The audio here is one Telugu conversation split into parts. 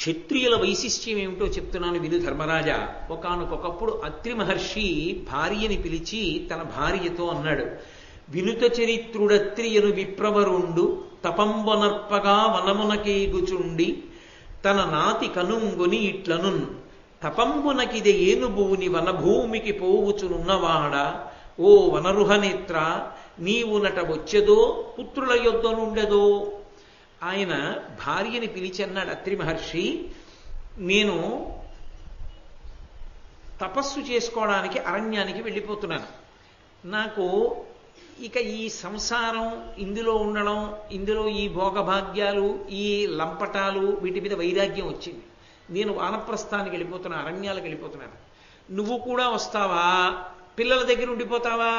క్షత్రియుల వైశిష్ట్యం ఏమిటో చెప్తున్నాను విను ధర్మరాజా. ఒకానొకప్పుడు అత్రి మహర్షి భార్యని పిలిచి తన భార్యతో అన్నాడు, వినుత చరిత్రుడత్రియను విప్రవరుండు తపంబొనర్పగా వనమునకేగుచుండి తన నాతి కనుంగొని ఇట్లనున్ తపంబునకిదే ఏనుబూని వనభూమికి పోవుచునున్నవాడ ఓ వనరుహనేత్ర నీవునట వచ్చెదో పుత్రుల యొద్దనుండెదో. ఆయన భార్యని పిలిచి అన్నాడు అత్రి మహర్షి, నేను తపస్సు చేసుకోవడానికి అరణ్యానికి వెళ్ళిపోతున్నాను. నాకు ఇక ఈ సంసారం, ఇందులో ఉండడం, ఇందులో ఈ భోగభాగ్యాలు, ఈ లంపటాలు, వీటి మీద వైరాగ్యం వచ్చింది. నేను వానప్రస్థానికి వెళ్ళిపోతున్నాను, అరణ్యాలకు వెళ్ళిపోతున్నాను. నువ్వు కూడా వస్తావా, పిల్లల దగ్గర ఉండిపోతావా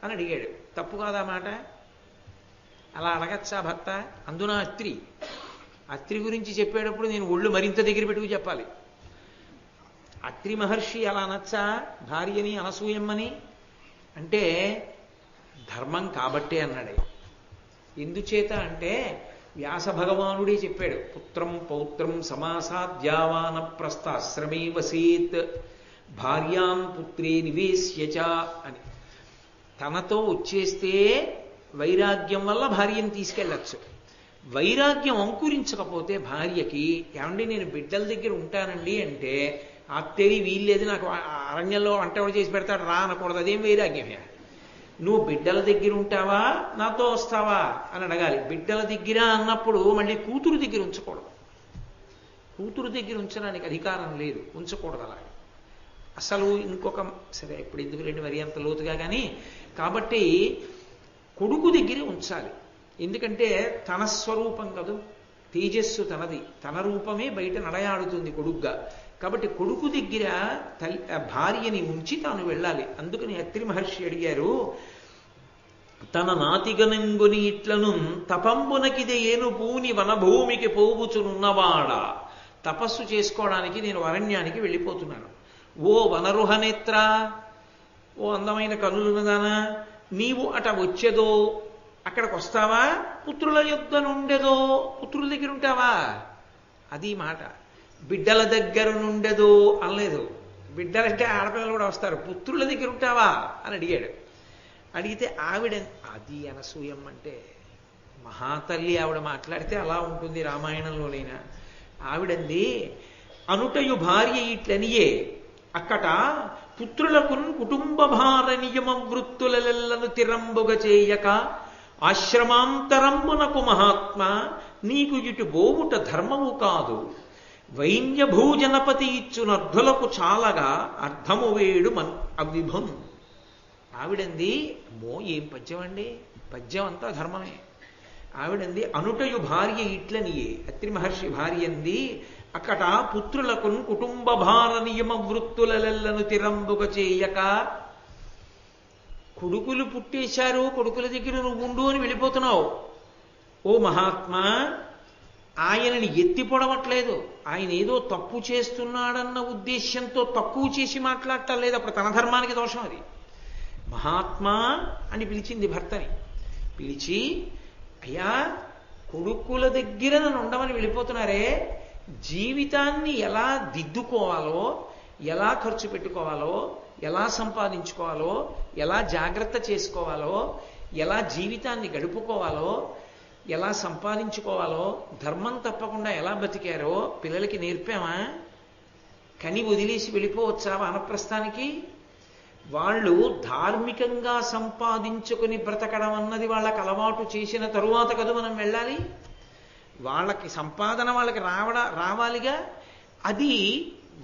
అని అడిగాడు. తప్పు కాదా మాట? అలా అడగచ్చా భర్త? అందున అత్రి గురించి చెప్పేటప్పుడు నేను ఒళ్ళు మరింత దగ్గర పెట్టుకు చెప్పాలి. అత్రి మహర్షి అలా అనొచ్చా భార్యని, అనసూయమ్మని? అంటే ధర్మం కాబట్టే అన్నాడు. ఎందుచేత అంటే వ్యాస భగవానుడే చెప్పాడు, పుత్రం పౌత్రం సమాసాద్యావాన ప్రస్థాశ్రమే వసేత్ భార్యాం పుత్రే నివేశ్యచ అని. తనతో వచ్చేస్తే వైరాగ్యం వల్ల భార్యను తీసుకెళ్ళచ్చు. వైరాగ్యం అంకురించకపోతే భార్యకి, ఏమండి నేను బిడ్డల దగ్గర ఉంటానండి అంటే, అత్తేరి వీల్లేదు, నాకు అరణ్యంలో వంట ఎవడు చేసి పెడతాడు రా అనకూడదు. అదేం వైరాగ్యమే? నువ్వు బిడ్డల దగ్గర ఉంటావా, నాతో వస్తావా అని అడగాలి. బిడ్డల దగ్గర అన్నప్పుడు మళ్ళీ కూతురు దగ్గర ఉంచకూడదు. కూతురు దగ్గర ఉంచడానికి అధికారం లేదు, ఉంచకూడదు అలా. అసలు ఇంకొక సరే ఇప్పుడు ఎందుకు రెండు మరి అంత లోతుగా కానీ, కాబట్టి కొడుకు దగ్గరే ఉంచాలి. ఎందుకంటే తన స్వరూపం కదూ, తేజస్సు తనది, తన రూపమే బయట నడయాడుతుంది కొడుగ్గా. కాబట్టి కొడుకు దగ్గర భార్యని ఉంచి తాను వెళ్ళాలి. అందుకని అత్రి మహర్షి అడిగారు, తన నాతిగనంగుని ఇట్లను తపంబునకిదే ఏను పూని వనభూమికి పోవుచునున్నవాడా. తపస్సు చేసుకోవడానికి నేను అరణ్యానికి వెళ్ళిపోతున్నాను. ఓ వనరుహనేత్ర, ఓ అందమైన కనులున్నదానా, నీవు అట వచ్చేదో, అక్కడికి వస్తావా, పుత్రుల యొద్దనుండెదో, పుత్రుల దగ్గర ఉంటావా? అది మాట. బిడ్డల దగ్గర నుండెదో అనలేదు. బిడ్డలంటే ఆడపిల్లలు కూడా వస్తారు. పుత్రుల దగ్గర ఉంటావా అని అడిగాడు. అడిగితే ఆవిడ, అది అనసూయం అంటే మహాతల్లి, ఆవిడ మాట్లాడితే అలా ఉంటుంది రామాయణంలోనైనా. ఆవిడంది, అనుటయు భార్య ఇట్లనియే అక్కట పుత్రులకు కుటుంబ భార నియమ వృత్తులెల్లను తిరంబుగ చేయక ఆశ్రమాంతరంబునకు మహాత్మ నీకు ఇటు బోవుట ధర్మము కాదు. వైన్య భూజనపతి ఇచ్చునర్ధులకు చాలగా అర్థము వేడు అవిభం. ఆవిడంది, మో ఏం పద్యం అండి, పద్యం అంతా ధర్మమే. ఆవిడంది, అనుటయు భార్య ఇట్లనియే, అత్రి మహర్షి భార్య అంది, అక్కట పుత్రులకు కుటుంబ భార నియమ వృత్తులెల్లను తిరంబుగ చేయక, కొడుకులు పుట్టేశారు, కొడుకుల దగ్గర నువ్వు ఉండు అని వెళ్ళిపోతున్నావు. ఓ మహాత్మా, ఆయనని ఎత్తి పొడవట్లేదు, ఆయన ఏదో తప్పు చేస్తున్నాడన్న ఉద్దేశ్యంతో తక్కువ చేసి మాట్లాడటం లేదు. అప్పుడు తన ధర్మానికి దోషం అది. మహాత్మా అని పిలిచింది భర్తని. పిలిచి, అయ్యా కొడుకుల దగ్గర నన్ను ఉండమని వెళ్ళిపోతున్నారే, జీవితాన్ని ఎలా దిద్దుకోవాలో, ఎలా ఖర్చు పెట్టుకోవాలో, ఎలా సంపాదించుకోవాలో, ఎలా జాగ్రత్త చేసుకోవాలో, ఎలా జీవితాన్ని గడుపుకోవాలో, ఎలా సంపాదించుకోవాలో, ధర్మం తప్పకుండా ఎలా బతికారో పిల్లలకి నేర్పామా? కని వదిలేసి వెళ్ళిపోవచ్చా వానప్రస్థానికి? వాళ్ళు ధార్మికంగా సంపాదించుకుని బ్రతకడం అన్నది వాళ్ళకి అలవాటు చేసిన తరువాత కదా మనం వెళ్ళాలి. వాళ్ళకి సంపాదన వాళ్ళకి రావాలిగా. అది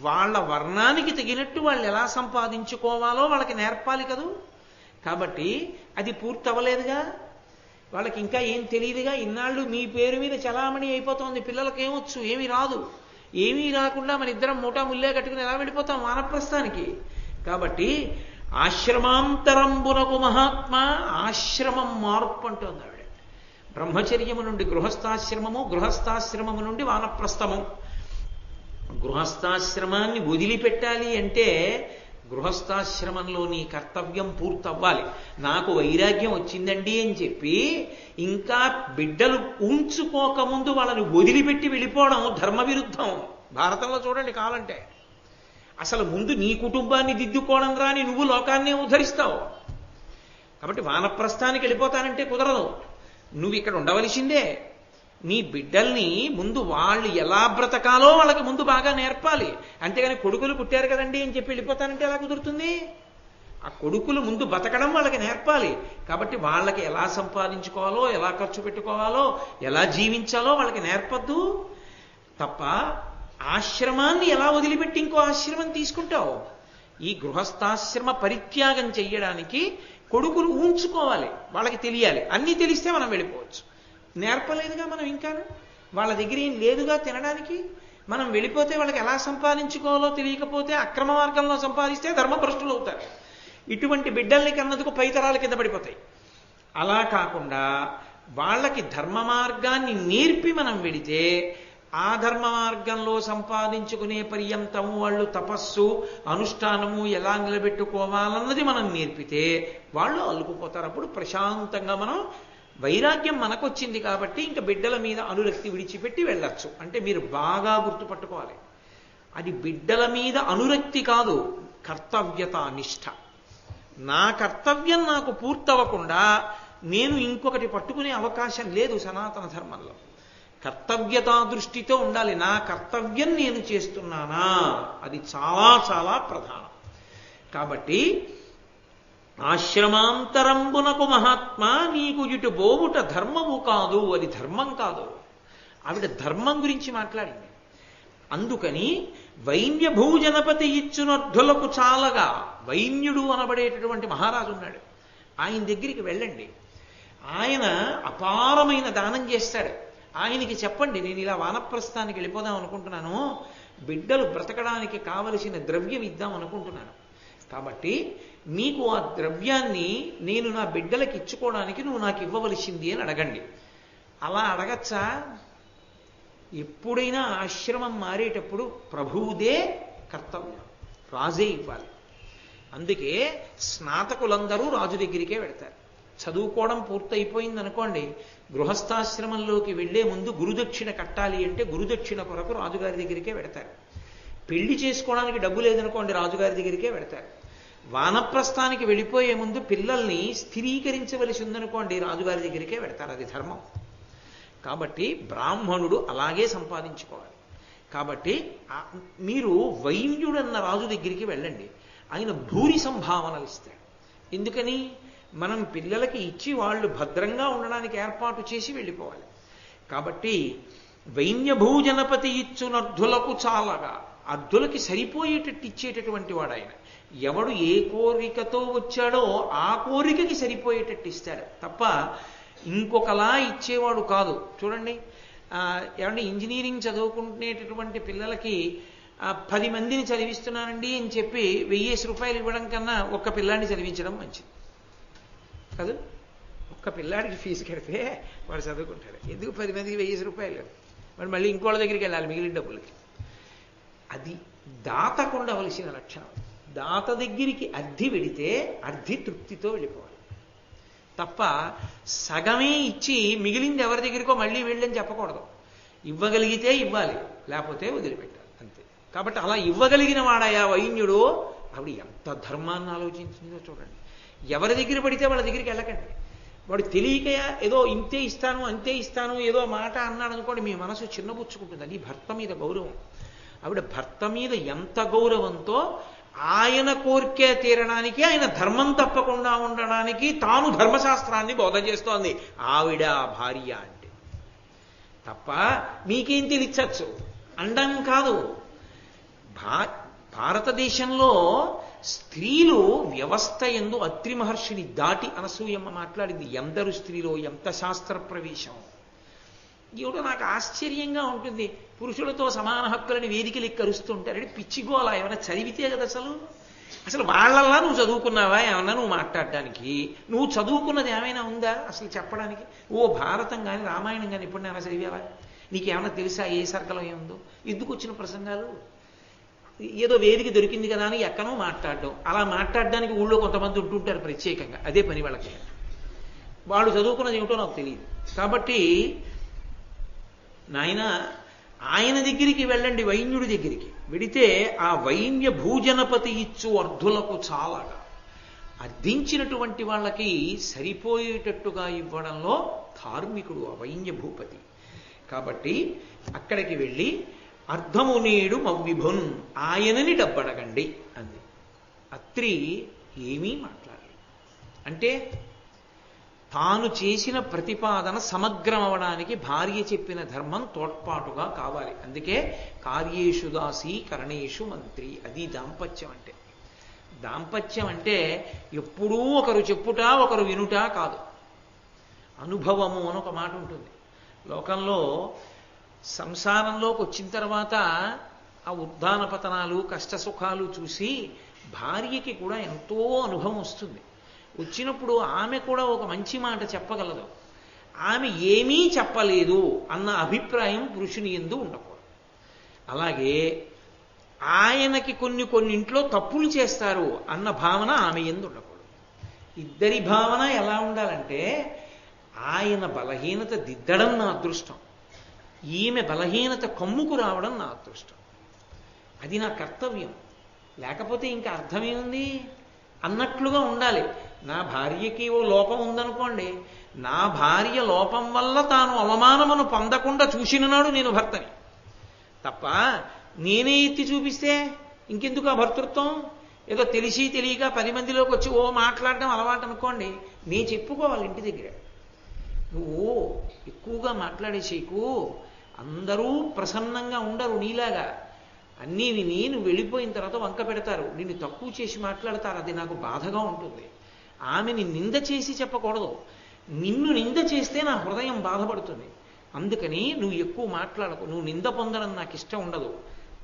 వాళ్ళ వర్ణానికి తగినట్టు వాళ్ళు ఎలా సంపాదించుకోవాలో వాళ్ళకి నేర్పాలి కదూ. కాబట్టి అది పూర్తవ్వలేదుగా, వాళ్ళకి ఇంకా ఏం తెలియదుగా. ఇన్నాళ్ళు మీ పేరు మీద చలామణి అయిపోతుంది, పిల్లలకి ఏమొచ్చు, ఏమీ రాదు. ఏమీ రాకుండా మన ఇద్దరం మూటా ముల్లే కట్టుకుని ఎలా వెళ్ళిపోతాం వానప్రస్థానికి? కాబట్టి ఆశ్రమాంతరంబునకు మహాత్మ, ఆశ్రమం మార్పు అంటోంది ఆవిడ. బ్రహ్మచర్యము నుండి గృహస్థాశ్రమము, గృహస్థాశ్రమము నుండి వానప్రస్థము. గృహస్థాశ్రమాన్ని వదిలిపెట్టాలి అంటే గృహస్థాశ్రమంలో నీ కర్తవ్యం పూర్తవ్వాలి. నాకు వైరాగ్యం వచ్చిందండి అని చెప్పి ఇంకా బిడ్డలు ఉంచుకోకముందు వాళ్ళని వదిలిపెట్టి వెళ్ళిపోవడం ధర్మ విరుద్ధం. భారతంలో చూడండి కావాలంటే. అసలు ముందు నీ కుటుంబాన్ని దిద్దుకోవడం రాని నువ్వు లోకాన్నే ఉద్ధరిస్తావు. కాబట్టి వానప్రస్థానికి వెళ్ళిపోతానంటే కుదరదు. నువ్వు ఇక్కడ ఉండవలసిందే. నీ బిడ్డల్ని ముందు వాళ్ళు ఎలా బ్రతకాలో వాళ్ళకి ముందు బాగా నేర్పాలి. అంతేగాని కొడుకులు పుట్టారు కదండి అని చెప్పి వెళ్ళిపోతానంటే ఎలా కుదురుతుంది? ఆ కొడుకులు ముందు బతకడం వాళ్ళకి నేర్పాలి. కాబట్టి వాళ్ళకి ఎలా సంపాదించుకోవాలో, ఎలా ఖర్చు పెట్టుకోవాలో, ఎలా జీవించాలో వాళ్ళకి నేర్పద్దు తప్ప ఆశ్రమాన్ని ఎలా వదిలిపెట్టి ఇంకో ఆశ్రమం తీసుకుంటావు? ఈ గృహస్థాశ్రమ పరిత్యాగం చెయ్యడానికి కొడుకులు ఊంచుకోవాలి, వాళ్ళకి తెలియాలి. అన్నీ తెలిస్తే మనం వెళ్ళిపోవచ్చు. నేర్పలేదుగా మనం ఇంకా, వాళ్ళ దగ్గర ఏం లేదుగా తినడానికి. మనం వెళ్ళిపోతే వాళ్ళకి ఎలా సంపాదించుకోవాలో తెలియకపోతే అక్రమ మార్గంలో సంపాదిస్తే ధర్మభ్రష్టులు అవుతారు. ఇటువంటి బిడ్డల్ని కన్నందుకు పైతరాల కింద పడిపోతాయి. అలా కాకుండా వాళ్ళకి ధర్మ మార్గాన్ని నేర్పి మనం వెడితే ఆ ధర్మ మార్గంలో సంపాదించుకునే పర్యంతము వాళ్ళు తపస్సు అనుష్ఠానము ఎలా నిలబెట్టుకోవాలన్నది మనం నేర్పితే వాళ్ళు అల్లుకుపోతారు. అప్పుడు ప్రశాంతంగా మనం వైరాగ్యం మనకొచ్చింది కాబట్టి ఇంకా బిడ్డల మీద అనురక్తి విడిచిపెట్టి వెళ్ళొచ్చు. అంటే మీరు బాగా గుర్తుపట్టుకోవాలి, అది బిడ్డల మీద అనురక్తి కాదు, కర్తవ్యత నిష్ఠ. నా కర్తవ్యం నాకు పూర్తవకుండా నేను ఇంకొకటి పట్టుకునే అవకాశం లేదు సనాతన ధర్మంలో. కర్తవ్యతా దృష్టితో ఉండాలి. నా కర్తవ్యం నేను చేస్తున్నానా, అది చాలా చాలా ప్రధానం. కాబట్టి ఆశ్రమాంతరంబునకు మహాత్మా నీకు ఇటు బోవుట ధర్మము కాదు, అది ధర్మం కాదు. ఆవిడ ధర్మం గురించి మాట్లాడింది. అందుకని వైన్య భూజనపతి ఇచ్చునర్ధులకు చాలగా, వైన్యుడు అనబడేటటువంటి మహారాజు ఉన్నాడు, ఆయన దగ్గరికి వెళ్ళండి. ఆయన అపారమైన దానం చేస్తాడు. ఆయనకి చెప్పండి, నేను ఇలా వానప్రస్థానికి వెళ్ళిపోదాం అనుకుంటున్నాను, బిడ్డలు బ్రతకడానికి కావలసిన ద్రవ్యం ఇద్దాం అనుకుంటున్నాను, కాబట్టి మీకు ఆ ద్రవ్యాన్ని నేను నా బిడ్డలకి ఇచ్చుకోవడానికి నువ్వు నాకు ఇవ్వవలసింది అని అడగండి. అలా అడగచ్చా? ఎప్పుడైనా ఆశ్రమం మారేటప్పుడు ప్రభువుదే కర్తవ్యం, రాజే ఇవ్వాలి. అందుకే స్నాతకులందరూ రాజు దగ్గరికే వెడతారు. చదువుకోవడం పూర్తయిపోయింది అనుకోండి, గృహస్థాశ్రమంలోకి వెళ్లే ముందు గురుదక్షిణ కట్టాలి అంటే గురుదక్షిణ కొరకు రాజుగారి దగ్గరికే వెడతారు. పెళ్లి చేసుకోవడానికి డబ్బు లేదనుకోండి, రాజుగారి దగ్గరికే వెడతారు. వానప్రస్థానికి వెళ్ళిపోయే ముందు పిల్లల్ని స్థిరీకరించవలసి ఉందనుకోండి, రాజుగారి దగ్గరికే వెడతారు. అది ధర్మం. కాబట్టి బ్రాహ్మణుడు అలాగే సంపాదించుకోవాలి. కాబట్టి మీరు వైన్యుడన్న రాజు దగ్గరికి వెళ్ళండి, ఆయన భూరి సంభావనలు ఇస్తాడు. ఎందుకని? మనం పిల్లలకి ఇచ్చి వాళ్ళు భద్రంగా ఉండడానికి ఏర్పాటు చేసి వెళ్ళిపోవాలి. కాబట్టి వైన్యభూజనపతి ఇచ్చునర్ధులకు చాలగా, అర్ధులకి సరిపోయేటట్టు ఇచ్చేటటువంటి వాడు ఆయన. ఎవడు ఏ కోరికతో వచ్చాడో ఆ కోరికకి సరిపోయేటట్టు ఇస్తాడు తప్ప ఇంకొకలా ఇచ్చేవాడు కాదు. చూడండి, ఏమంటే ఇంజనీరింగ్ చదువుకునేటటువంటి పిల్లలకి 10 మందిని చదివిస్తున్నానండి అని చెప్పి 1000 రూపాయలు ఇవ్వడం కన్నా ఒక్క పిల్లాడిని చదివించడం మంచిది కాదు. ఒక్క పిల్లాడికి ఫీజు కడితే వాడు చదువుకుంటాడు. ఎందుకు 10 మందికి 1000 రూపాయలు? వాడు మళ్ళీ ఇంకోళ్ళ దగ్గరికి వెళ్ళాలి మిగిలిన డబ్బులకి. అది దాతకు ఉండవలసిన లక్షణం. దాత దగ్గరికి అర్థి వెడితే అర్థి తృప్తితో వెళ్ళిపోవాలి తప్ప సగమే ఇచ్చి మిగిలింది ఎవరి దగ్గరికో మళ్ళీ వెళ్ళని చెప్పకూడదు. ఇవ్వగలిగితే ఇవ్వాలి, లేకపోతే వదిలిపెట్టాలి, అంతే. కాబట్టి అలా ఇవ్వగలిగిన వాడయా వైన్యుడు. ఆవిడ ఎంత ధర్మాన్ని ఆలోచించిందో చూడండి. ఎవరి దగ్గర పడితే వాళ్ళ దగ్గరికి వెళ్ళకండి. వాడు తెలియకయా ఏదో ఇంతే ఇస్తాను అంతే ఇస్తాను ఏదో మాట అన్నాడు అనుకోండి, మీ మనసు చిన్నబుచ్చుకుంటుంది. అది భర్త మీద గౌరవం. ఆవిడ భర్త మీద ఎంత గౌరవంతో ఆయన కోరికే తీరడానికి, ఆయన ధర్మం తప్పకుండా ఉండడానికి తాను ధర్మశాస్త్రాన్ని బోధ చేస్తోంది ఆవిడ భార్య అంటే. తప్ప మీకేం తెలియచ్చు అండం కాదు. భారతదేశంలో స్త్రీలు వ్యవస్థ యందు అత్రి మహర్షిని దాటి అనసూయమ్మ మాట్లాడింది. ఎందరు స్త్రీలో ఎంత శాస్త్ర ప్రవేశం. ఏమిటో నాకు ఆశ్చర్యంగా ఉంటుంది. పురుషులతో సమాన హక్కులని వేదికలు ఎక్కరుస్తుంటారని పిచ్చిగోలా. ఏమైనా చదివితే కదా అసలు వాళ్ళల్లా నువ్వు చదువుకున్నావా ఏమన్నా నువ్వు మాట్లాడడానికి? నువ్వు చదువుకున్నది ఏమైనా ఉందా అసలు చెప్పడానికి? ఓ భారతం కానీ రామాయణం కానీ ఎప్పుడైనా చదివావా? నీకేమైనా తెలుసా ఏ సర్కలం ఏముందో? ఎందుకు వచ్చిన ప్రసంగాలు? ఏదో వేదిక దొరికింది కదా అని ఎక్కనో మాట్లాడడం. అలా మాట్లాడడానికి ఊళ్ళో కొంతమంది ఉంటుంటారు ప్రత్యేకంగా, అదే పని వాళ్ళకి. వాళ్ళు చదువుకున్నది ఏమిటో నాకు తెలియదు. కాబట్టి నాయన ఆయన దగ్గరికి వెళ్ళండి, వైన్యుడి దగ్గరికి వెడితే ఆ వైన్య భూజనపతి ఇచ్చు అర్ధులకు చాలగా అర్థించినటువంటి వాళ్ళకి సరిపోయేటట్టుగా ఇవ్వడంలో ధార్మికుడు ఆ వైన్య భూపతి. కాబట్టి అక్కడికి వెళ్ళి అర్ధము నేడు మవ్విభున్, ఆయనని డబ్బడగండి అంది. అత్రి ఏమీ మాట్లాడలేదు. అంటే తాను చేసిన ప్రతిపాదన సమగ్రం అవడానికి భార్య చెప్పిన ధర్మం తోడ్పాటుగా కావాలి. అందుకే కార్యేషు దాసి కరణేషు మంత్రి. అది దాంపత్యం అంటే. దాంపత్యం అంటే ఎప్పుడూ ఒకరు చెప్పుట ఒకరు వినుట కాదు, అనుభవము అని ఒక మాట ఉంటుంది. లోకంలో సంసారంలోకి వచ్చిన తర్వాత ఆ ఉద్దాన పతనాలు కష్ట సుఖాలు చూసి భార్యకి కూడా ఎంతో అనుభవం వస్తుంది. వచ్చినప్పుడు ఆమె కూడా ఒక మంచి మాట చెప్పగలదు. ఆమె ఏమీ చెప్పలేదు అన్న అభిప్రాయం పురుషుని యందు ఉండకూడదు. అలాగే ఆయనకి కొన్నింట్లో తప్పులు చేస్తారు అన్న భావన ఆమె యందు ఉండకూడదు. ఇద్దరి భావన ఎలా ఉండాలంటే ఆయన బలహీనత దిద్దడం నా అదృష్టం, ఈమె బలహీనత కమ్ముకు రావడం నా అదృష్టం, అది నా కర్తవ్యం, లేకపోతే ఇంకా అర్థమేముంది అన్నట్లుగా ఉండాలి. నా భార్యకి ఓ లోపం ఉందనుకోండి, నా భార్య లోపం వల్ల తాను అవమానమును పొందకుండా చూసిన నాడు నేను భర్తని తప్ప నేనే ఎత్తి చూపిస్తే ఇంకెందుకు ఆ భర్తృత్వం? ఏదో తెలిసి తెలియక 10 మందిలోకి వచ్చి ఓ మాట్లాడడం అలవాటు అనుకోండి, నేను చెప్పుకోవాలి ఇంటి దగ్గర. నువ్వు ఎక్కువగా మాట్లాడేసేకు, అందరూ ప్రసన్నంగా ఉండరు నీలాగా. అన్నీ విని నువ్వు వెళ్ళిపోయిన తర్వాత వంక పెడతారు, నిన్ను తక్కువ చేసి మాట్లాడతారు, అది నాకు బాధగా ఉంటుంది. ఆమెని నింద చేసి చెప్పకూడదు, నిన్ను నింద చేస్తే నా హృదయం బాధపడుతుంది. అందుకని నువ్వు ఎక్కువ మాట్లాడకు, నువ్వు నింద పొందడం నాకు ఇష్టం ఉండదు.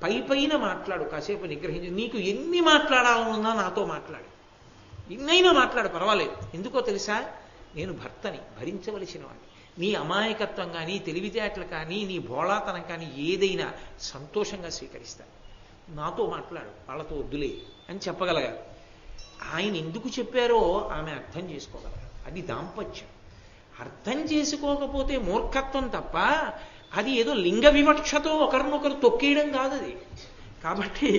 పైన మాట్లాడు, కాసేపు నిగ్రహించు. నీకు ఎన్ని మాట్లాడాలనున్నా నాతో మాట్లాడు, ఎన్నైనా మాట్లాడు, పర్వాలేదు. ఎందుకో తెలుసా, నేను భర్తని, భరించవలసిన వాడిని. నీ అమాయకత్వం కానీ తెలివితేటలు కానీ నీ భోళాతనం కానీ ఏదైనా సంతోషంగా స్వీకరిస్తాను. నాతో మాట్లాడు, వాళ్ళతో వద్దులే అని చెప్పగలగాలి. ఆయన ఎందుకు చెప్పారో ఆమె అర్థం చేసుకోగలగాలి. అది దాంపత్యం. అర్థం చేసుకోకపోతే మూర్ఖత్వం తప్ప అది ఏదో లింగ వివక్షతో ఒకరినొకరు తొక్కేయడం కాదు అది. కాబట్టి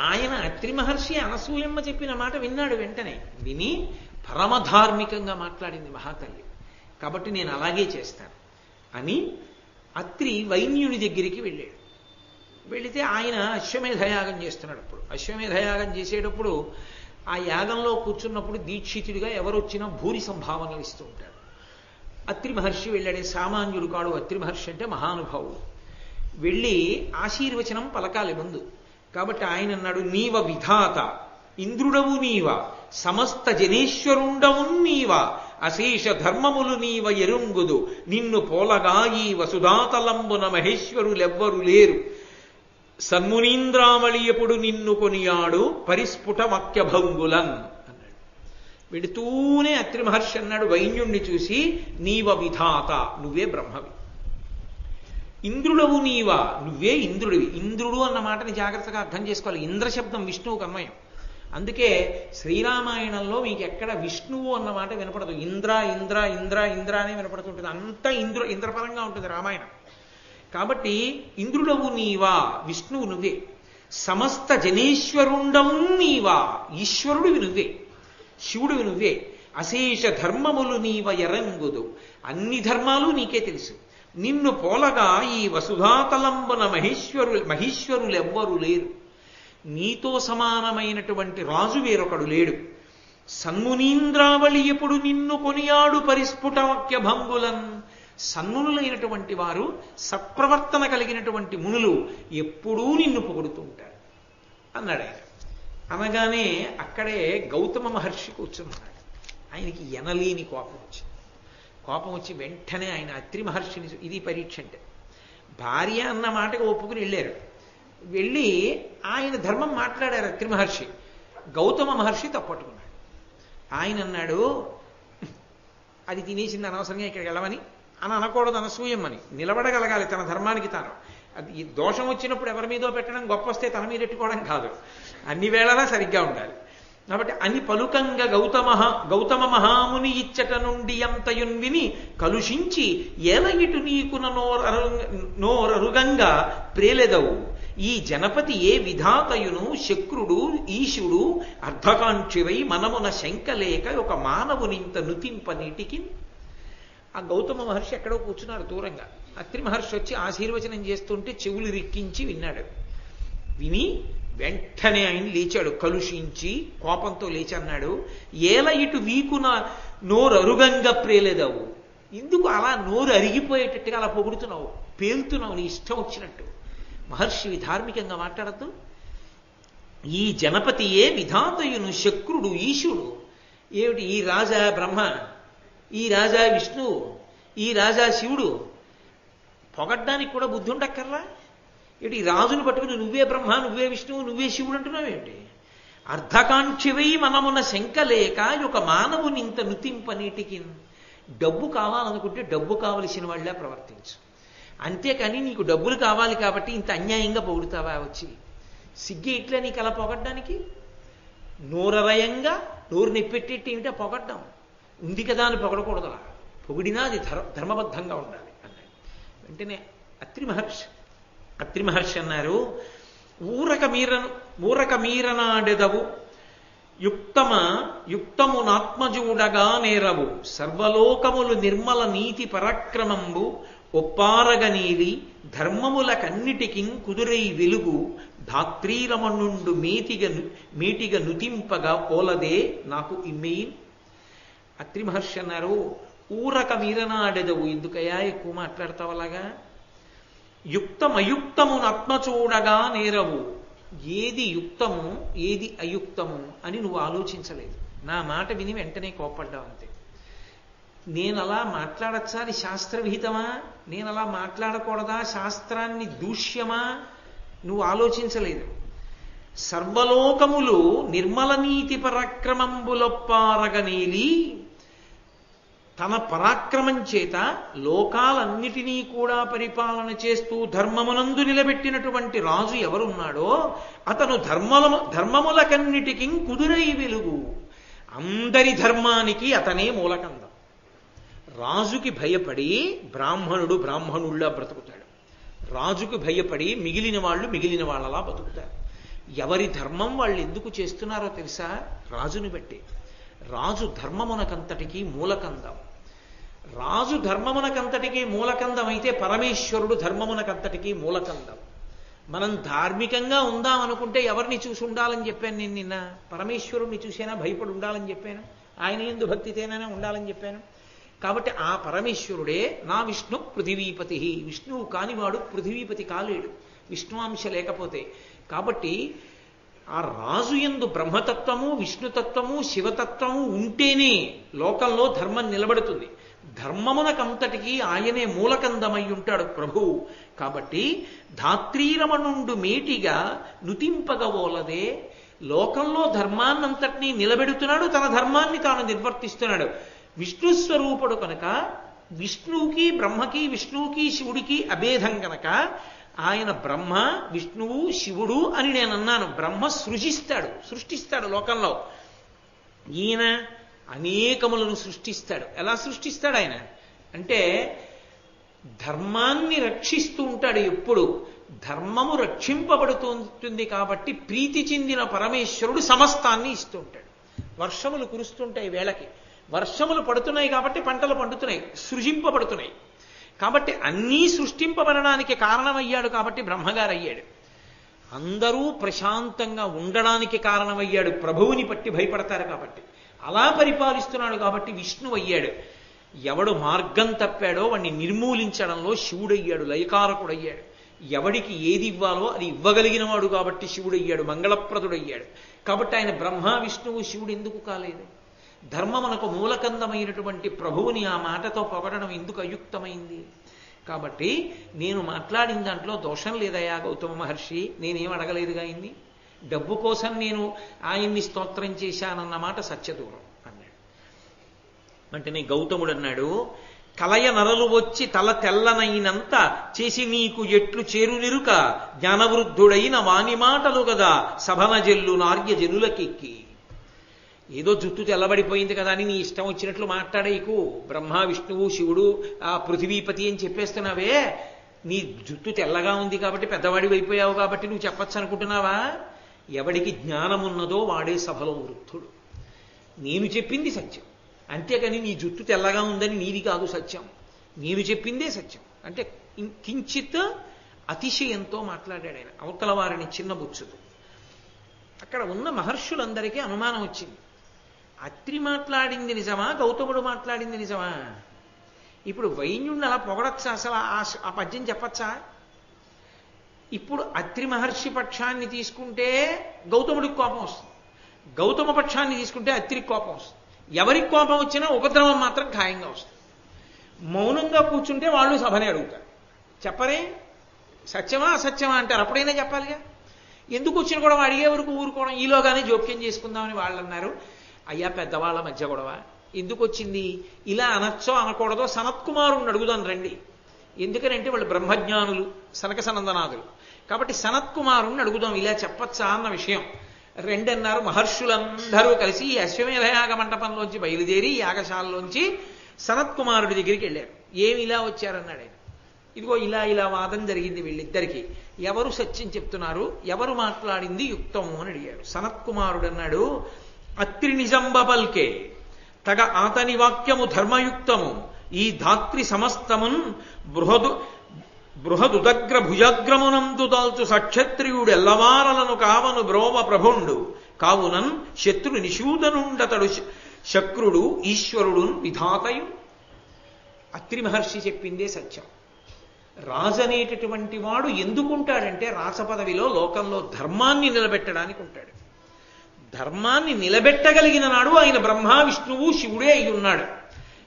ఆయన అత్రి మహర్షి అనసూయమ్మ చెప్పిన మాట విన్నాడు. వెంటనే విని పరమధార్మికంగా మాట్లాడింది మహాతల్లి. కాబట్టి నేను అలాగే చేస్తాను అని అత్రి వైన్యుని దగ్గరికి వెళ్ళాడు. వెళితే ఆయన అశ్వమేధయాగం చేస్తున్నాడు. అప్పుడు అశ్వమేధయాగం చేసేటప్పుడు ఆ యాగంలో కూర్చున్నప్పుడు దీక్షితుడిగా ఎవరొచ్చినా భూరి సంభావనలు ఇస్తూ ఉంటాడు. అత్రి మహర్షి వెళ్ళాడే, సామాన్యుడు కాడు. అత్రి మహర్షి అంటే మహానుభావుడు. వెళ్ళి ఆశీర్వచనం పలకాలి ముందు. కాబట్టి ఆయన అన్నాడు, నీవ విధాత ఇంద్రుడవు నీవ, సమస్త జనేశ్వరుండవు నీవ, అశేష ధర్మములు నీవ ఎరుంగుదు, నిన్ను పోలగా ఈ వసుధాతలంబున మహేశ్వరులెవ్వరు లేరు, సన్మునీంద్రామళి ఎప్పుడు నిన్ను కొనియాడు పరిస్ఫుట వాక్యభంగులన్ అన్నాడు. వెడుతూనే అత్రి మహర్షి అన్నాడు వైన్యుణ్ణి చూసి, నీవ విధాత, నువ్వే బ్రహ్మవి. ఇంద్రుడవు నీవా, నువ్వే ఇంద్రుడివి. ఇంద్రుడు అన్న మాటని జాగ్రత్తగా అర్థం చేసుకోవాలి. ఇంద్ర శబ్దం విష్ణువుకు అన్వయం. అందుకే శ్రీరామాయణంలో మీకు ఎక్కడ విష్ణువు అన్న మాట వినపడదు. ఇంద్ర ఇంద్ర ఇంద్ర ఇంద్ర అనే వినపడుతుంటుంది. అంతా ఇంద్రపరంగా ఉంటుంది రామాయణం. కాబట్టి ఇంద్రుడవు నీవా, విష్ణువు నువ్వే. సమస్త జనేశ్వరుండవు నీవా, ఈశ్వరుడివి నువ్వే, శివుడివి నువ్వే. అశేష ధర్మములు నీవ ఎరంగుదు, అన్ని ధర్మాలు నీకే తెలుసు. నిన్ను పోలగా ఈ వసుధాతలంబున మహేశ్వరులెవ్వరు లేరు, నీతో సమానమైనటువంటి రాజు వేరొకడు లేడు. సన్మునీంద్రావళి ఎప్పుడు నిన్ను కొనియాడు పరిస్ఫుట వాక్యభంగులన్, సన్మునులైనటువంటి వారు, సత్ప్రవర్తన కలిగినటువంటి మునులు ఎప్పుడూ నిన్ను పొగుడుతూ ఉంటారు అన్నాడు ఆయన. అనగానే అక్కడే గౌతమ మహర్షి కూర్చున్నాడు. ఆయనకి ఎనలేని కోపం వచ్చి వెంటనే ఆయన అత్రి మహర్షిని, ఇది పరీక్ష అంటే, భార్య అన్న మాటకు ఒప్పుకుని వెళ్ళారు. వెళ్ళి ఆయన ధర్మం మాట్లాడారు అత్రి మహర్షి. గౌతమ మహర్షి తప్పట్టుకున్నాడు. ఆయన అన్నాడు, అది తినేసింది అనవసరంగా ఇక్కడికి వెళ్ళమని అని అనకూడదు, అనసూయమ్మని. నిలబడగలగాలి తన ధర్మానికి తాను. అది ఈ దోషం వచ్చినప్పుడు ఎవరి మీదో పెట్టడం, గొప్ప వస్తే తన మీద పెట్టుకోవడం కాదు. అన్ని వేళలా సరిగ్గా ఉండాలి. కాబట్టి అని పలుకంగా గౌతమ మహాముని ఇచ్చట నుండి అంతయున్ విని కలుషించి ఏలగిటు నీకున నోరరుగంగా ప్రేలెదవు ఈ జనపతి ఏ విధాతయును శక్రుడు ఈశుడు అర్ధకాంక్షివై మనమున శంకలేక ఒక మానవునింత నుతింపనీటికి. ఆ గౌతమ మహర్షి ఎక్కడో కూర్చున్నారు దూరంగా. అత్రి మహర్షి వచ్చి ఆశీర్వచనం చేస్తుంటే చెవులు రిక్కించి విన్నాడు. విని వెంటనే ఆయన లేచాడు, కలుషించి కోపంతో లేచి అన్నాడు, ఏల ఇటు వీకున నోరు అరుగంగా ప్రేలేదవు, ఎందుకు అలా నోరు అరిగిపోయేటట్టుగా అలా పొగుడుతున్నావు, పేలుతున్నావు నీ ఇష్టం వచ్చినట్టు. మహర్షి ధార్మికంగా మాట్లాడద్దు. ఈ జనపతియే విధాతయును శక్రుడు ఈశుడు. ఏమిటి ఈ రాజా బ్రహ్మ, ఈ రాజా విష్ణువు, ఈ రాజా శివుడు, పొగడ్డానికి కూడా బుద్ధి ఉండక్కర్లా? ఏమిటి ఈ రాజును పట్టుకుని నువ్వే బ్రహ్మ, నువ్వే విష్ణువు, నువ్వే శివుడు అంటున్నావేమిటి? అర్ధకాంక్షివై మనమున శంకలేక ఒక మానవుని ఇంత నుతింపనీటికి. డబ్బు కావాలనుకుంటే డబ్బు కావలసిన వాళ్ళే ప్రవర్తించు, అంతేకాని నీకు డబ్బులు కావాలి కాబట్టి ఇంత అన్యాయంగా పొగుడుతావా వచ్చి? సిగ్గే ఇట్లా నీకు అలా పొగడ్డానికి? నోరరయంగా నోరు నెప్పెట్టేట్టు ఏమిటా పొగడ్డం? ఉంది కదా అని పొగడకూడదు, పొగిడినా అది ధర్మబద్ధంగా ఉండాలి అన్నాడు. వెంటనే అత్రి మహర్షి అన్నారు, ఊరక మీరనాడెదవు యుక్తమునాత్మజూడగా నేరవు సర్వలోకములు నిర్మల నీతి పరాక్రమంబు ఒప్పారగనీది ధర్మములకన్నిటికి కుదురై వెలుగు ధాత్రీరమణుండు మీటిగ నుతింపగా పోలదే నాకు ఇమ్మెయి. అత్రి మహర్షి అన్నారు, ఊరక మీరనాడెదవు, ఎందుకయ్యా ఎక్కువ మాట్లాడతావు అలాగా? యుక్తమయుక్తమును ఆత్మచూడగా నేరవు, ఏది యుక్తము ఏది అయుక్తము అని నువ్వు ఆలోచించలేదు. నా మాట విని వెంటనే కోప్పడ్డావు అంతే. నేను అలా మాట్లాడచ్చా, అది శాస్త్రవిహితమా? నేను అలా మాట్లాడకూడదా, శాస్త్రాన్ని దూష్యమా? నువ్వు ఆలోచించలేదు. సర్వలోకములు నిర్మల నీతి పరాక్రమంబులొప్పారగనేలి, తన పరాక్రమం చేత లోకాలన్నిటినీ కూడా పరిపాలన చేస్తూ ధర్మమునందు నిలబెట్టినటువంటి రాజు ఎవరున్నాడో అతను ధర్మములకన్నిటికీ కుదురై వెలుగు. అందరి ధర్మానికి అతనే మూలకందం. రాజుకి భయపడి బ్రాహ్మణుల్లా బ్రతుకుతాడు, రాజుకి భయపడి మిగిలిన వాళ్ళలా బతుకుతారు. ఎవరి ధర్మం వాళ్ళు ఎందుకు చేస్తున్నారో తెలుసా? రాజుని బట్టి. రాజు ధర్మమునకంతటికీ మూలకందం. రాజు ధర్మమునకంతటికీ మూలకందం అయితే పరమేశ్వరుడు ధర్మమునకంతటికీ మూలకందం. మనం ధార్మికంగా ఉందామనుకుంటే ఎవరిని చూసి ఉండాలని చెప్పాను నేను నిన్న? పరమేశ్వరుడిని చూసేనా భయపడి ఉండాలని చెప్పాను, ఆయన యందు భక్తితేనైనా ఉండాలని చెప్పాను. కాబట్టి ఆ పరమేశ్వరుడే నా విష్ణు పృథివీపతి. విష్ణువు కానివాడు పృథివీపతి కాలేడు విష్ణువాంశ లేకపోతే. కాబట్టి ఆ రాజు యందు బ్రహ్మతత్వము, విష్ణుతత్వము, శివతత్వము ఉంటేనే లోకంలో ధర్మం నిలబడుతుంది. ధర్మమునకంతటికీ ఆయనే మూలకందమై ఉంటాడు ప్రభువు. కాబట్టి ధాత్రీరమణుండు మేటిగా నుతింపగవోలదే, లోకంలో ధర్మాన్నంతటినీ నిలబెడుతున్నాడు, తన ధర్మాన్ని తాను నిర్వర్తిస్తున్నాడు. విష్ణుస్వరూపుడు కనుక విష్ణువుకి బ్రహ్మకి, విష్ణువుకి శివుడికి అభేదం కనుక ఆయన బ్రహ్మ, విష్ణువు, శివుడు అని నేను అన్నాను. బ్రహ్మ సృష్టిస్తాడు లోకంలో. ఈయన అనేకములను సృష్టిస్తాడు. ఎలా సృష్టిస్తాడు ఆయన అంటే ధర్మాన్ని రక్షిస్తూ ఉంటాడు. ఎప్పుడు ధర్మము రక్షింపబడుతుంది కాబట్టి ప్రీతి చెందిన పరమేశ్వరుడు సమస్తాన్ని ఇస్తూ ఉంటాడు. వర్షములు కురుస్తుంటాయి, వేళకి వర్షములు పడుతున్నాయి కాబట్టి పంటలు పండుతున్నాయి, సృజింపబడుతున్నాయి. కాబట్టి అన్నీ సృష్టింపబడడానికి కారణమయ్యాడు కాబట్టి బ్రహ్మగారు అయ్యాడు. అందరూ ప్రశాంతంగా ఉండడానికి కారణమయ్యాడు, ప్రభువుని పట్టి భయపడతారు కాబట్టి. అలా పరిపాలిస్తున్నాడు కాబట్టి విష్ణువు అయ్యాడు. ఎవడు మార్గం తప్పాడో వాడిని నిర్మూలించడంలో శివుడయ్యాడు, లయకారకుడయ్యాడు. ఎవడికి ఏది ఇవ్వాలో అది ఇవ్వగలిగిన వాడు కాబట్టి శివుడయ్యాడు, మంగళప్రదుడయ్యాడు. కాబట్టి ఆయన బ్రహ్మ, విష్ణువు, శివుడు ఎందుకు కాలేదు? ధర్మమునకు మూలకందమైనటువంటి ప్రభువుని ఆ మాటతో పొగడడం ఎందుకు అయుక్తమైంది? కాబట్టి నేను మాట్లాడిన దాంట్లో దోషం లేదయా గౌతమ మహర్షి, నేనేం అడగలేదుగా ఆయన్ని. డబ్బు కోసం నేను ఆయన్ని స్తోత్రం చేశానన్న మాట సత్యదూరం అన్నాడు. అంటే గౌతముడు అన్నాడు, కలయ నరలు వచ్చి తల తెల్లనైనంత చేసి నీకు ఎట్లు చేరునిరుక జ్ఞానవృద్ధుడైన వాని మాటలు గదా సభన జల్లు నార్య జనులకెక్కి. ఏదో జుట్టు తెల్లబడిపోయింది కదా అని నీ ఇష్టం వచ్చినట్లు మాట్లాడేకు. బ్రహ్మ విష్ణువు శివుడు ఆ పృథివీపతి అని చెప్పేస్తున్నావే, నీ జుట్టు తెల్లగా ఉంది కాబట్టి పెద్దవాడి అయిపోయావు కాబట్టి నువ్వు చెప్పచ్చు అనుకుంటున్నావా? ఎవడికి జ్ఞానం ఉన్నదో వాడే సభలో వృద్ధుడు. నేను చెప్పింది సత్యం, అంతేకాని నీ జుట్టు తెల్లగా ఉందని నీది కాదు సత్యం, నేను చెప్పిందే సత్యం అంటే కించిత్ అతిశయంతో మాట్లాడాడు ఆయన, అవతల వారిని చిన్నబుచ్చుతూ. అక్కడ ఉన్న మహర్షులందరికీ అనుమానం వచ్చింది. అత్రి మాట్లాడింది నిజమా, గౌతముడు మాట్లాడింది నిజమా? ఇప్పుడు వైన్యుణ్ణి అలా పొగడచ్చా? అసలు ఆ పద్యం చెప్పచ్చా? ఇప్పుడు అత్రి మహర్షి పక్షాన్ని తీసుకుంటే గౌతముడికి కోపం వస్తుంది, గౌతమ పక్షాన్ని తీసుకుంటే అత్రికి కోపం వస్తుంది. ఎవరికి కోపం వచ్చినా ఉపద్రవం మాత్రం ఖాయంగా వస్తుంది. మౌనంగా కూర్చుంటే వాళ్ళు సభని అడుగుతారు, చెప్పరే సత్యమా అసత్యమా అంటారు, అప్పుడైనా చెప్పాలిగా. ఎందుకు వచ్చిన గొడవ అడిగే వరకు ఊరుకోవడం, ఈలోగానే జోక్యం చేసుకుందామని వాళ్ళు అన్నారు. అయ్యా పెద్దవాళ్ళ మధ్య గొడవ ఎందుకు వచ్చింది, ఇలా అనొచ్చో అనకూడదో సనత్కుమారుణ్ణి అడుగుదాం రండి. ఎందుకనంటే వాళ్ళు బ్రహ్మజ్ఞానులు సనక సనందనాథులు కాబట్టి సనత్కుమారుణ్ణి అడుగుదాం ఇలా చెప్పచ్చా అన్న విషయం. రెండన్నారు. మహర్షులందరూ కలిసి ఈ అశ్వమేధయాగ మంటపంలోంచి బయలుదేరి యాగశాలలోంచి సనత్కుమారుడి దగ్గరికి వెళ్ళారు. ఏమి ఇలా వచ్చారన్నాడు ఆయన. ఇదిగో ఇలా ఇలా వాదం జరిగింది వీళ్ళిద్దరికీ, ఎవరు సత్యం చెప్తున్నారు, ఎవరు మాట్లాడింది యుక్తము అని అడిగారు. సనత్కుమారుడు అన్నాడు, అత్రి నిజంబ పల్కే తగ ఆతని వాక్యము ధర్మయుక్తము, ఈ ధాత్రి సమస్తమున్ బృహదుదగ్ర భుజాగ్రమునందు దాల్చు సక్షత్రియుడు ఎల్లవారలను కావను బ్రోవ ప్రభుండు, కావునన్ శత్రు నిషూదనుండతడు శక్రుడు ఈశ్వరుడు విధాతయు. అత్రి మహర్షి చెప్పిందే సత్యం. రాజనేటటువంటి వాడు ఎందుకుంటాడంటే రాసపదవిలో లోకంలో ధర్మాన్ని నిలబెట్టడానికి ఉంటాడు. ధర్మాన్ని నిలబెట్టగలిగిన నాడు ఆయన బ్రహ్మ విష్ణువు శివుడే అయి ఉన్నాడు.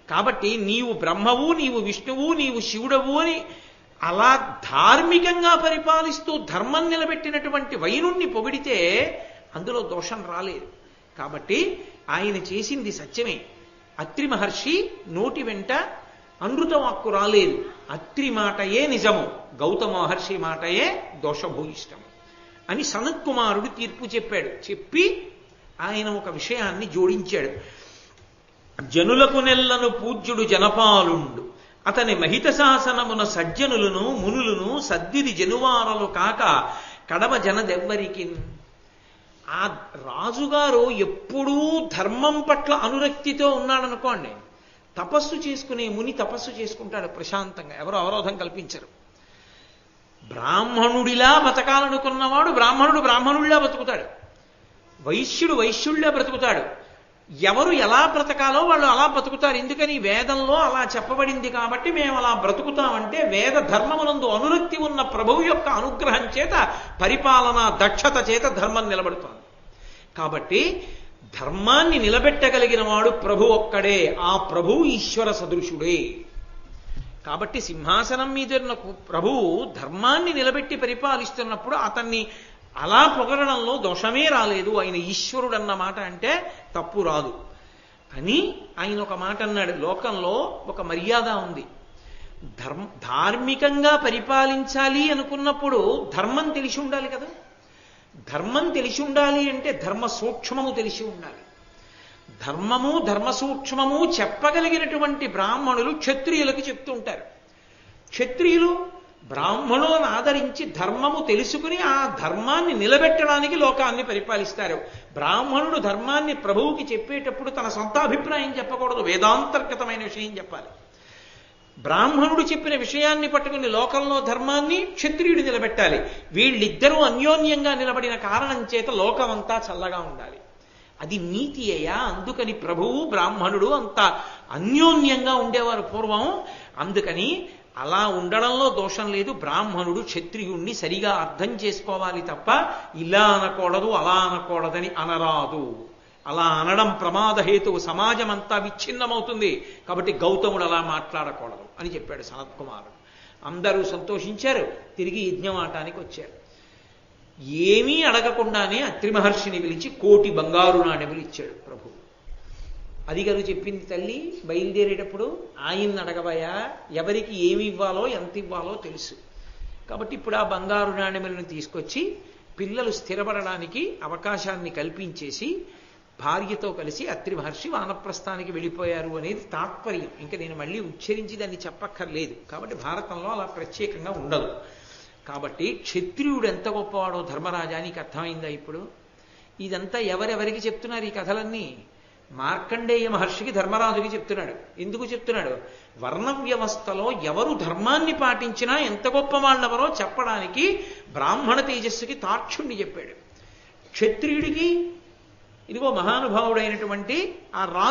కాబట్టి నీవు బ్రహ్మవు, నీవు విష్ణువు, నీవు శివుడవు అని అలా ధార్మికంగా పరిపాలిస్తూ ధర్మం నిలబెట్టినటువంటి వైనుణ్ణి పొగిడితే అందులో దోషం రాలేదు. కాబట్టి ఆయన చేసింది సత్యమే. అత్రి మహర్షి నోటి వెంట అనృతవాక్కు రాలేదు. అత్రి మాటయే నిజము, గౌతమ మహర్షి మాటయే దోషభూయిష్టము అని సనత్కుమారుడు తీర్పు చెప్పాడు. చెప్పి ఆయన ఒక విషయాన్ని జోడించాడు. జనులకు నెల్లను పూజ్యుడు జనపాలుండు, అతని మహిత శాసనమున సజ్జనులను మునులను సద్దిది జనువారలు కాక కడవ జనదెవ్వరికి. ఆ రాజుగారు ఎప్పుడూ ధర్మం పట్ల అనురక్తితో ఉన్నాడనుకోండి, తపస్సు చేసుకునే ముని తపస్సు చేసుకుంటాడు ప్రశాంతంగా, ఎవరు అవరోధం కల్పించరు. బ్రాహ్మణుడిలా బతకాలనుకున్నవాడు బ్రాహ్మణుడిలా బతుకుతాడు, వైశ్యుడు వైశ్యుడిలా బ్రతుకుతాడు. ఎవరు ఎలా బ్రతకాలో వాళ్ళు అలా బ్రతుకుతారు. ఎందుకని వేదంలో అలా చెప్పబడింది కాబట్టి మేము అలా బ్రతుకుతామంటే వేద ధర్మమునందు అనురక్తి ఉన్న ప్రభువు యొక్క అనుగ్రహం చేత పరిపాలనా దక్షత చేత ధర్మం నిలబడుతుంది. కాబట్టి ధర్మాన్ని నిలబెట్టగలిగిన వాడు ప్రభు ఒక్కడే, ఆ ప్రభువు ఈశ్వర సదృశుడే. కాబట్టి సింహాసనం మీద ఉన్న ప్రభువు ధర్మాన్ని నిలబెట్టి పరిపాలిస్తున్నప్పుడు అతన్ని అలా పొగడడంలో దోషమే రాలేదు. ఆయన ఈశ్వరుడు అన్న మాట అంటే తప్పు రాదు అని ఆయన ఒక మాట అన్నాడు. లోకంలో ఒక మర్యాద ఉంది. ధార్మికంగా పరిపాలించాలి అనుకున్నప్పుడు ధర్మం తెలిసి ఉండాలి కదా. ధర్మం తెలిసి ఉండాలి అంటే ధర్మ సూక్ష్మము తెలిసి ఉండాలి. ధర్మము ధర్మ సూక్ష్మము చెప్పగలిగినటువంటి బ్రాహ్మణులు క్షత్రియులకు చెప్తూ ఉంటారు. క్షత్రియులు బ్రాహ్మణులను ఆదరించి ధర్మము తెలుసుకుని ఆ ధర్మాన్ని నిలబెట్టడానికి లోకాన్ని పరిపాలిస్తారు. బ్రాహ్మణుడు ధర్మాన్ని ప్రభువుకి చెప్పేటప్పుడు తన సొంత అభిప్రాయం చెప్పకూడదు, వేదాంతర్గతమైన విషయం చెప్పాలి. బ్రాహ్మణుడు చెప్పిన విషయాన్ని పట్టుకుని లోకంలో ధర్మాన్ని క్షత్రియుడు నిలబెట్టాలి. వీళ్ళిద్దరూ అన్యోన్యంగా నిలబడిన కారణం చేత లోకమంతా చల్లగా ఉండాలి. అది నీతి అయ్యా. అందుకని ప్రభువు బ్రాహ్మణుడు అంత అన్యోన్యంగా ఉండేవారు పూర్వం. అందుకని అలా ఉండడంలో దోషం లేదు. బ్రాహ్మణుడు క్షత్రియుణ్ణి సరిగా అర్థం చేసుకోవాలి తప్ప ఇలా అనకూడదు అలా అనకూడదని అనరాదు. అలా అనడం ప్రమాదహేతువు, సమాజం అంతా విచ్ఛిన్నమవుతుంది. కాబట్టి గౌతముడు అలా మాట్లాడకూడదు అని చెప్పాడు సనత్కుమారుడు. అందరూ సంతోషించారు. తిరిగి యజ్ఞమాటానికి వచ్చారు. ఏమీ అడగకుండానే అత్రి మహర్షిని పిలిచి 1,000 బంగారు నాణెములు ఇచ్చాడు ప్రభు. అది గారు చెప్పింది తల్లి బయలుదేరేటప్పుడు, ఆయన్ని అడగవయా, ఎవరికి ఏమి ఇవ్వాలో ఎంత ఇవ్వాలో తెలుసు. కాబట్టి ఇప్పుడు ఆ బంగారు నాణెములను తీసుకొచ్చి పిల్లలు స్థిరపడడానికి అవకాశాన్ని కల్పించేసి భార్యతో కలిసి అత్రి మహర్షి వానప్రస్థానికి వెళ్ళిపోయారు అనేది తాత్పర్యం. ఇంకా నేను మళ్ళీ ఉచ్చరించి దాన్ని చెప్పక్కర్లేదు. కాబట్టి భారతంలో అలా ప్రత్యేకంగా ఉండదు. కాబట్టి క్షత్రియుడు ఎంత గొప్పవాడో ధర్మరాజా నీకు అర్థమైందా ఇప్పుడు? ఇదంతా ఎవరెవరికి చెప్తున్నారు ఈ కథలన్నీ? మార్కండేయ మహర్షికి ధర్మరాజుకి చెప్తున్నాడు. ఎందుకు చెప్తున్నాడు? వర్ణ వ్యవస్థలో ఎవరు ధర్మాన్ని పాటించినా ఎంత గొప్ప వాళ్ళెవరో చెప్పడానికి బ్రాహ్మణ తేజస్సుకి తాక్షుణ్ణి చెప్పాడు. క్షత్రియుడికి ఇదిగో మహానుభావుడైనటువంటి ఆ రాజు